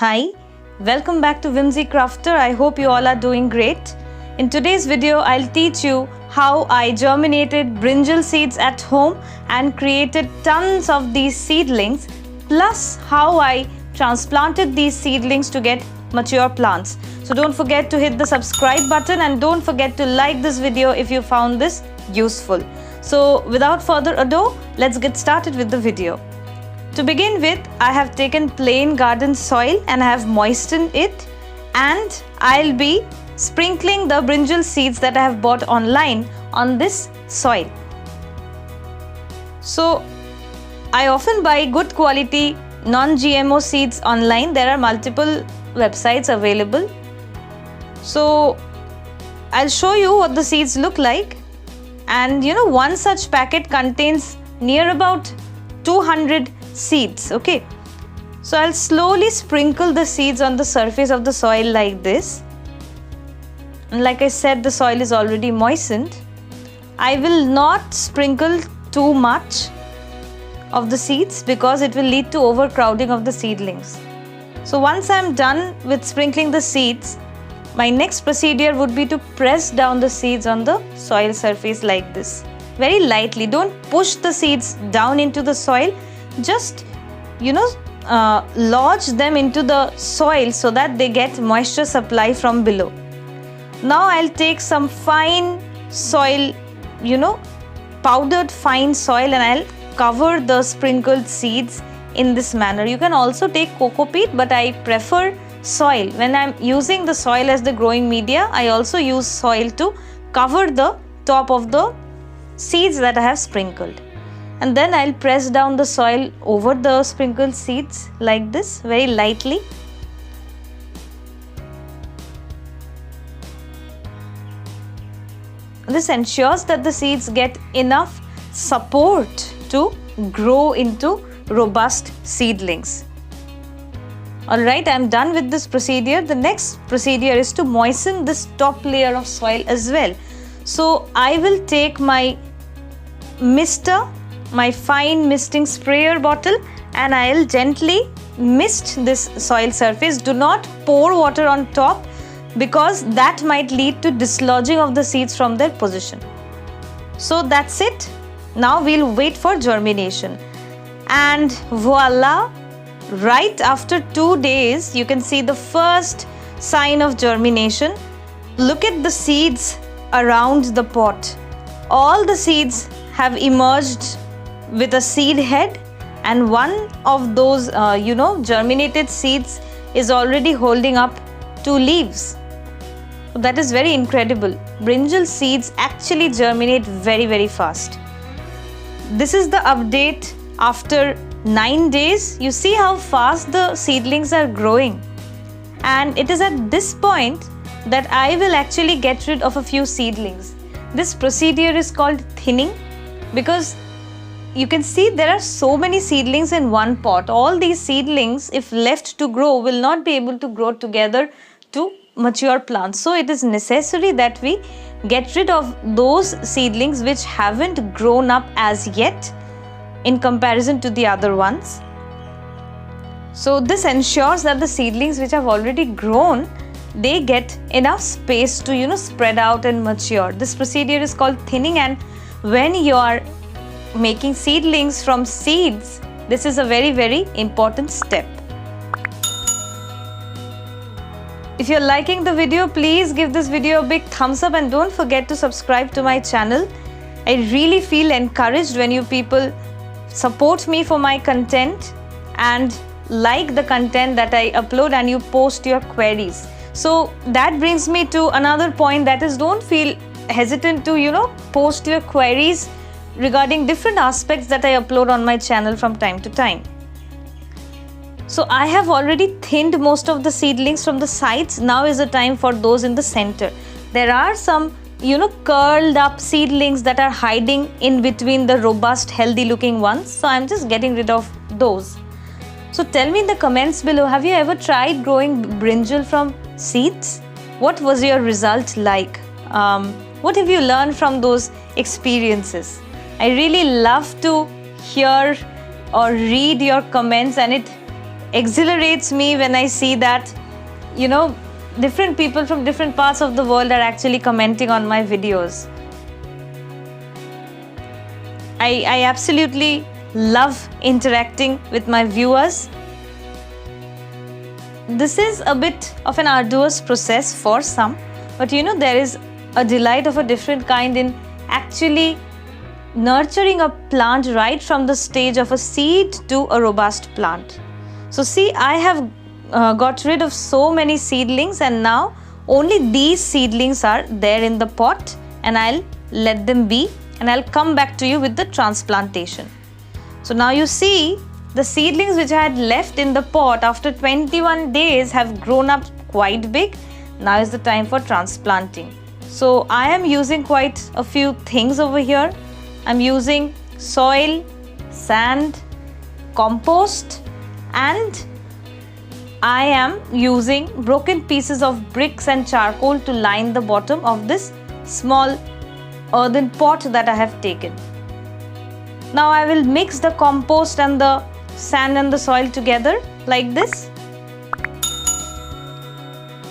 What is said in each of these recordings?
Hi, welcome back to Whimsy Crafter. I hope you all are doing great. In today's video, I'll teach you how I germinated brinjal seeds at home and created tons of these seedlings, plus how I transplanted these seedlings to get mature plants. So don't forget to hit the subscribe button and don't forget to like this video if you found this useful. So without further ado, let's get started with the video. To begin with, I have taken plain garden soil and I have moistened it, and I'll be sprinkling the brinjal seeds that I have bought online on this soil. So I often buy good quality non-GMO seeds online. There are multiple websites available. So I'll show you what the seeds look like. And one such packet contains near about 200 seeds. Okay, so I'll slowly sprinkle the seeds on the surface of the soil like this. And like I said, the soil is already moistened. I will not sprinkle too much of the seeds because it will lead to overcrowding of the seedlings. So once I'm done with sprinkling the seeds, my next procedure would be to press down the seeds on the soil surface like this. Very lightly. Don't push the seeds down into the soil. Just lodge them into the soil so that they get moisture supply from below. Now I'll take some fine soil, powdered fine soil, and I'll cover the sprinkled seeds in this manner. You can also take coco peat, but I prefer soil. When I'm using the soil as the growing media, I also use soil to cover the top of the seeds that I have sprinkled. And then I'll press down the soil over the sprinkled seeds like this, very lightly. This ensures that the seeds get enough support to grow into robust seedlings. Alright, I'm done with this procedure. The next procedure is to moisten this top layer of soil as well. So I will take my mister, my fine misting sprayer bottle, and I'll gently mist this soil surface. Do not pour water on top because that might lead to dislodging of the seeds from their position. So that's it. Now we'll wait for germination. And voila! Right after 2 days, you can see the first sign of germination. Look at the seeds around the pot. All the seeds have emerged with a seed head, and one of those germinated seeds is already holding up 2 leaves. So that is very incredible. Brinjal seeds actually germinate very, very fast. This is the update after 9 days. You see how fast the seedlings are growing, and it is at this point that I will actually get rid of a few seedlings. This procedure is called thinning because you can see there are so many seedlings in one pot. All these seedlings, if left to grow, will not be able to grow together to mature plants. So it is necessary that we get rid of those seedlings which haven't grown up as yet in comparison to the other ones. So this ensures that the seedlings which have already grown, they get enough space to spread out and mature. This procedure is called thinning, and when you are making seedlings from seeds, this is a very, very important step. If you're liking the video, please give this video a big thumbs up and don't forget to subscribe to my channel. I really feel encouraged when you people support me for my content and like the content that I upload and you post your queries. So that brings me to another point, that is, don't feel hesitant to post your queries regarding different aspects that I upload on my channel from time to time. So I have already thinned most of the seedlings from the sides. Now is the time for those in the center. There are some curled up seedlings that are hiding in between the robust, healthy looking ones. So I'm just getting rid of those. So tell me in the comments below, have you ever tried growing brinjal from seeds? What was your result like? What have you learned from those experiences? I really love to hear or read your comments, and it exhilarates me when I see that, different people from different parts of the world are actually commenting on my videos. I absolutely love interacting with my viewers. This is a bit of an arduous process for some, but there is a delight of a different kind in actually nurturing a plant right from the stage of a seed to a robust plant. So see, I have got rid of so many seedlings, and now only these seedlings are there in the pot, and I'll let them be, and I'll come back to you with the transplantation. So now you see the seedlings which I had left in the pot after 21 days have grown up quite big. Now is the time for transplanting. So I am using quite a few things over here. I'm using soil, sand, compost, and I am using broken pieces of bricks and charcoal to line the bottom of this small earthen pot that I have taken. Now I will mix the compost and the sand and the soil together like this.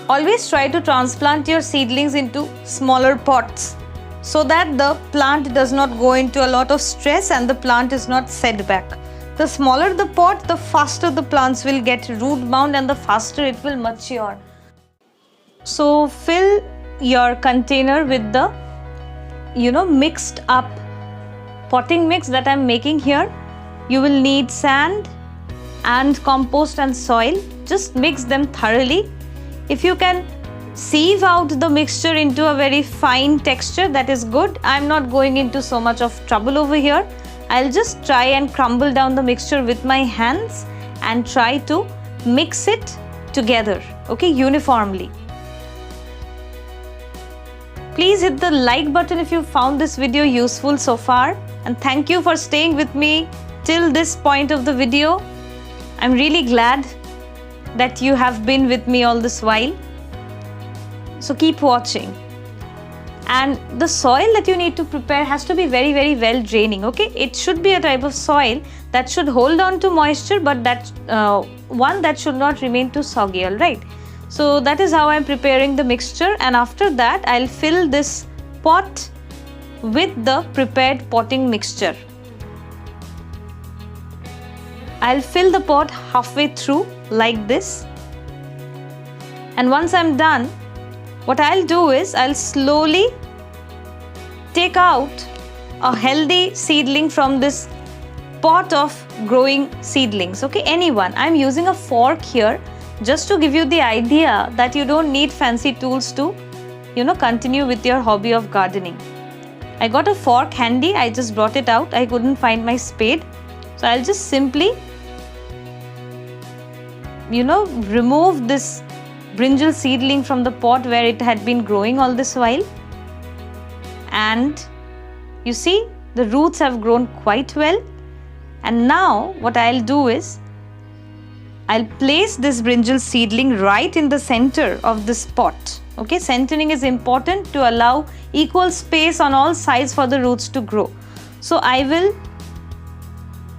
Always try to transplant your seedlings into smaller pots so that the plant does not go into a lot of stress and the plant is not set back. The smaller the pot, the faster the plants will get root bound and the faster it will mature. So fill your container with the mixed up potting mix that I'm making here. You will need sand and compost and soil. Just mix them thoroughly. If you can sieve out the mixture into a very fine texture, that is good. I'm not going into so much of trouble over here. I'll just try and crumble down the mixture with my hands and try to mix it together, okay, uniformly. Please hit the like button if you found this video useful so far, and thank you for staying with me till this point of the video. I'm really glad that you have been with me all this while. So keep watching. And the soil that you need to prepare has to be very, very well draining, okay? It should be a type of soil that should hold on to moisture, but that one that should not remain too soggy, all right? So that is how I'm preparing the mixture, and after that I'll fill this pot with the prepared potting mixture. I'll fill the pot halfway through like this, and once I'm done, what I'll do is I'll slowly take out a healthy seedling from this pot of growing seedlings, okay, anyone. I'm using a fork here just to give you the idea that you don't need fancy tools to continue with your hobby of gardening. I got a fork handy, I just brought it out. I couldn't find my spade, so I'll just simply remove this brinjal seedling from the pot where it had been growing all this while. And you see, the roots have grown quite well. And now what I'll do is I'll place this brinjal seedling right in the center of this pot. Okay, centering is important to allow equal space on all sides for the roots to grow. So I will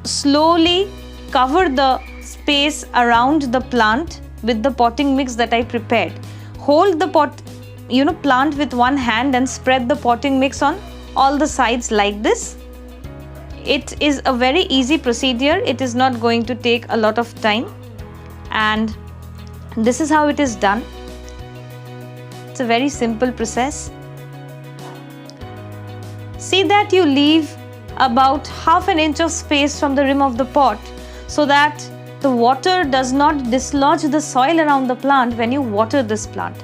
slowly cover the space around the plant with the potting mix that I prepared. Hold the plant with one hand and spread the potting mix on all the sides like this. It is a very easy procedure. It is not going to take a lot of time, and this is how it is done. It's a very simple process. See that you leave about ½ an inch of space from the rim of the pot so that the water does not dislodge the soil around the plant when you water this plant.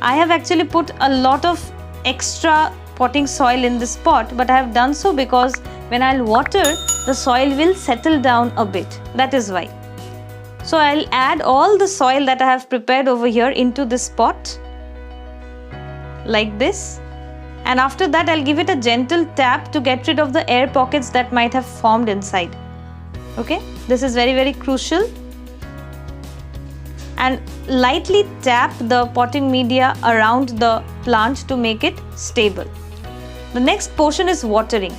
I have actually put a lot of extra potting soil in this pot, but I have done so because when I'll water, the soil will settle down a bit. That is why. So I'll add all the soil that I have prepared over here into this pot like this, and after that I'll give it a gentle tap to get rid of the air pockets that might have formed inside. Okay, this is very, very crucial. And lightly tap the potting media around the plant to make it stable. The next portion is watering.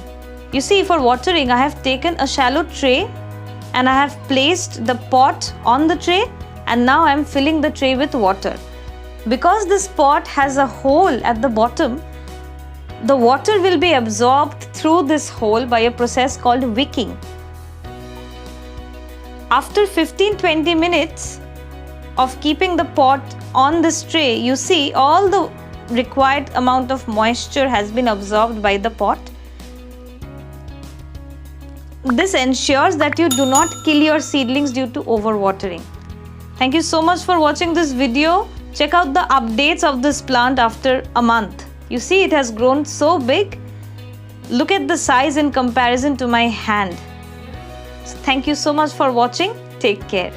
You see, for watering I have taken a shallow tray and I have placed the pot on the tray, and now I am filling the tray with water. Because this pot has a hole at the bottom, the water will be absorbed through this hole by a process called wicking. After 15-20 minutes of keeping the pot on this tray, you see all the required amount of moisture has been absorbed by the pot. This ensures that you do not kill your seedlings due to overwatering. Thank you so much for watching this video. Check out the updates of this plant after a month. You see it has grown so big. Look at the size in comparison to my hand. So thank you so much for watching. Take care.